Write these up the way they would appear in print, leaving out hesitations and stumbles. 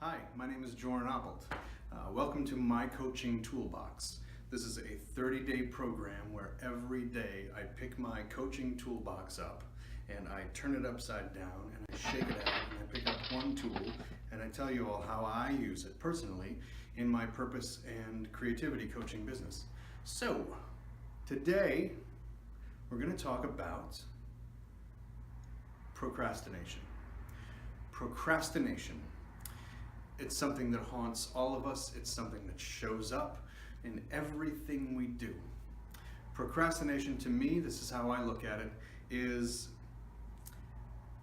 Hi, my name is Joran Oppelt. Welcome to my coaching toolbox. This is a 30-day program where every day I pick my coaching toolbox up and I turn it upside down and I shake it out and I pick up one tool and I tell you all how I use it personally in my purpose and creativity coaching business. So, today we're going to talk about procrastination. Procrastination. It's something that haunts all of us. It's something that shows up in everything we do. Procrastination, to me, this is how I look at it, is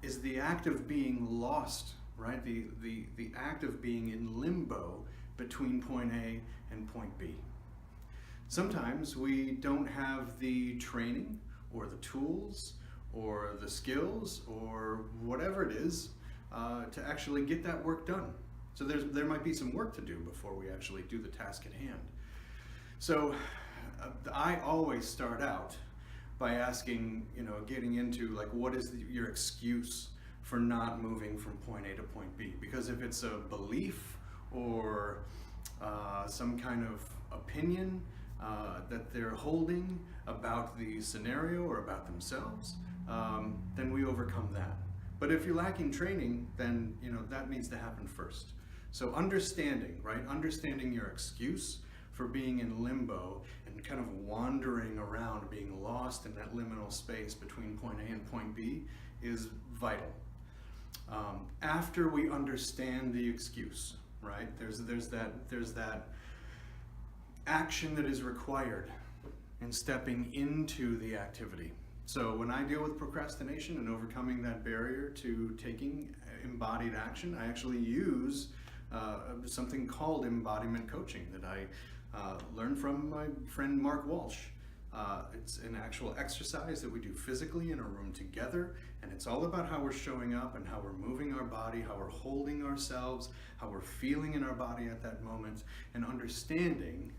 the act of being lost, right? The act of being in limbo between point A and point B. Sometimes we don't have the training or the tools or the skills or whatever it is to actually get that work done. So there might be some work to do before we actually do the task at hand. So I always start out by asking, getting into like, what is your excuse for not moving from point A to point B? Because if it's a belief or some kind of opinion that they're holding about the scenario or about themselves, then we overcome that. But if you're lacking training, then that needs to happen first. So understanding your excuse for being in limbo and kind of wandering around, being lost in that liminal space between point A and point B is vital. After we understand the excuse, right? There's that action that is required in stepping into the activity. So when I deal with procrastination and overcoming that barrier to taking embodied action, I actually use something called embodiment coaching that I learned from my friend Mark Walsh. It's an actual exercise that we do physically in a room together, and it's all about how we're showing up and how we're moving our body, how we're holding ourselves, how we're feeling in our body at that moment, and understanding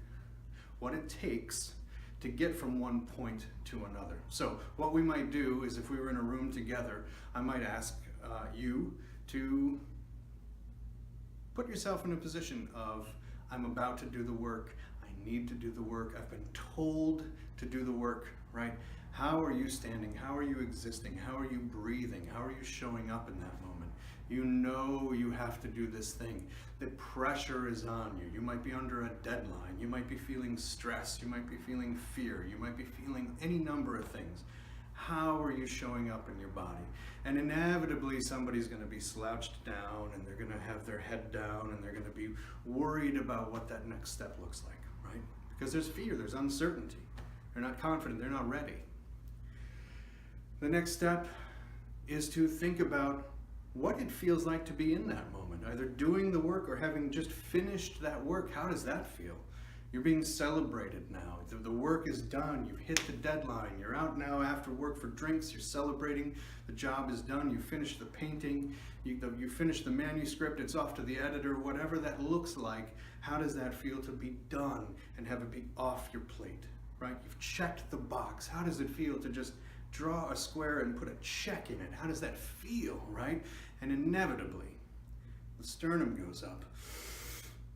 what it takes to get from one point to another. So what we might do is, if we were in a room together, I might ask you to put yourself in a position of, I'm about to do the work, I need to do the work, I've been told to do the work, right? How are you standing? How are you existing? How are you breathing? How are you showing up in that moment? You know you have to do this thing. The pressure is on you. You might be under a deadline. You might be feeling stress. You might be feeling fear. You might be feeling any number of things. How are you showing up in your body? And inevitably somebody's going to be slouched down and they're going to have their head down and they're going to be worried about what that next step looks like, right? Because there's fear, there's uncertainty. They're not confident, they're not ready. The next step is to think about what it feels like to be in that moment, either doing the work or having just finished that work. How does that feel? You're being celebrated now. The work is done. You've hit the deadline. You're out now after work for drinks. You're celebrating. The job is done. You finished the painting. You finished the manuscript. It's off to the editor. Whatever that looks like, how does that feel to be done and have it be off your plate, right? You've checked the box. How does it feel to just draw a square and put a check in it? How does that feel, right? And inevitably, the sternum goes up.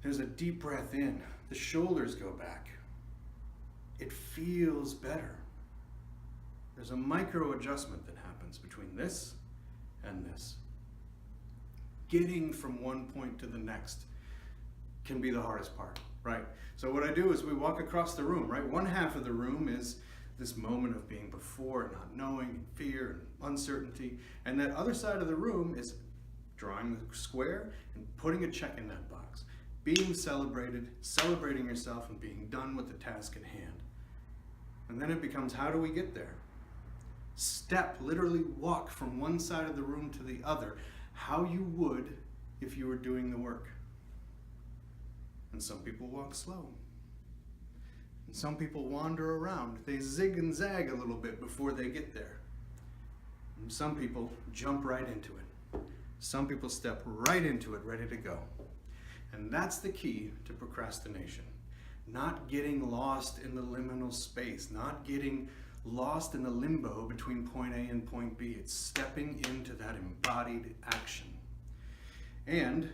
There's a deep breath in. The shoulders go back. It feels better. There's a micro adjustment that happens between this and this. Getting from one point to the next can be the hardest part, right? So what I do is we walk across the room, right? One half of the room is this moment of being before and not knowing, and fear and uncertainty. And that other side of the room is drawing the square and putting a check in that box. Being celebrated, celebrating yourself, and being done with the task at hand. And then it becomes, how do we get there? Step, literally walk from one side of the room to the other, how you would if you were doing the work. And some people walk slow. And some people wander around. They zig and zag a little bit before they get there. And some people jump right into it. Some people step right into it, ready to go. And that's the key to procrastination. Not getting lost in the liminal space, not getting lost in the limbo between point A and point B. It's stepping into that embodied action. And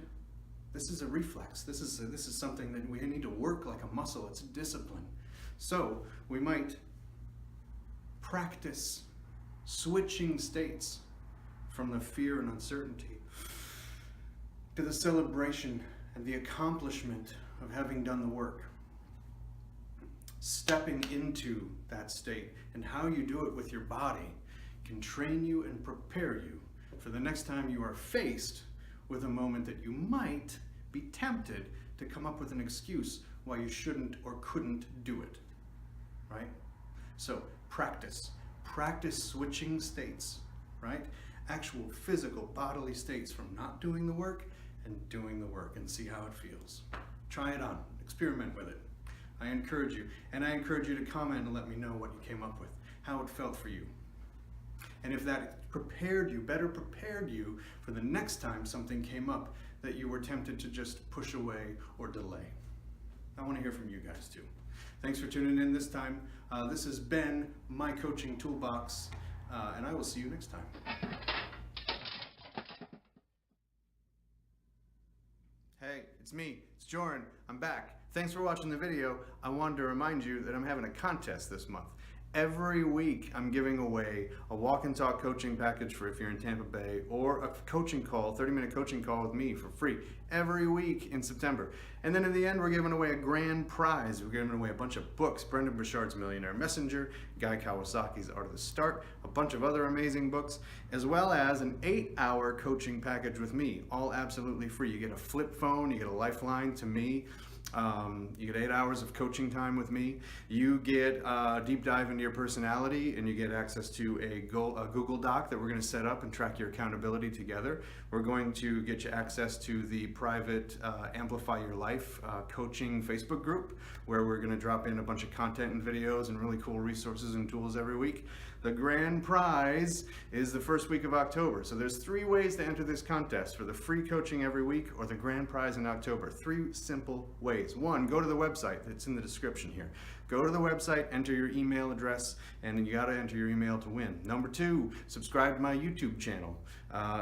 This is a reflex. This is something that we need to work like a muscle. It's a discipline. So we might practice switching states from the fear and uncertainty to the celebration and the accomplishment of having done the work. Stepping into that state and how you do it with your body can train you and prepare you for the next time you are faced with a moment that you might be tempted to come up with an excuse why you shouldn't or couldn't do it, right? So practice switching states, right? Actual physical bodily states from not doing the work and doing the work, and see how it feels. Try it on, experiment with it. I encourage you, and I encourage you to comment and let me know what you came up with, how it felt for you. And if that better prepared you for the next time something came up that you were tempted to just push away or delay. I want to hear from you guys too. Thanks for tuning in this time. This has been my coaching toolbox, and I will see you next time. Hey, it's me, it's Joran, I'm back. Thanks for watching the video. I wanted to remind you that I'm having a contest this month. Every week I'm giving away a walk and talk coaching package for if you're in Tampa Bay, or a coaching call, 30-minute coaching call with me for free every week in September. And then in the end, we're giving away a grand prize. We're giving away a bunch of books, Brendan Burchard's Millionaire Messenger, Guy Kawasaki's Art of the Start, a bunch of other amazing books, as well as an 8-hour coaching package with me, all absolutely free. You get a flip phone, you get a lifeline to me. You get 8 hours of coaching time with me. You get a deep dive into your personality, and you get access to a Google Doc that we're going to set up and track your accountability together. We're going to get you access to the private Amplify Your Life coaching Facebook group, where we're going to drop in a bunch of content and videos and really cool resources and tools every week. The grand prize is the first week of October. So there's 3 ways to enter this contest: for the free coaching every week or the grand prize in October. 3 simple ways. 1, go to the website. It's in the description here. Go to the website, enter your email address, and then you got to enter your email to win. Number 2, subscribe to my YouTube channel.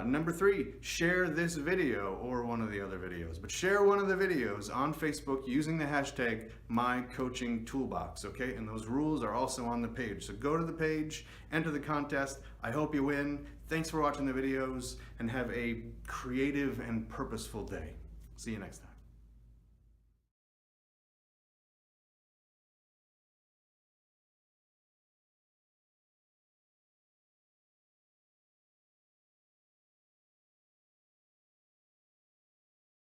Number 3, share this video or one of the other videos. But share one of the videos on Facebook using the hashtag #MyCoachingToolbox, okay? And those rules are also on the page. So go to the page, enter the contest. I hope you win. Thanks for watching the videos, and have a creative and purposeful day. See you next time.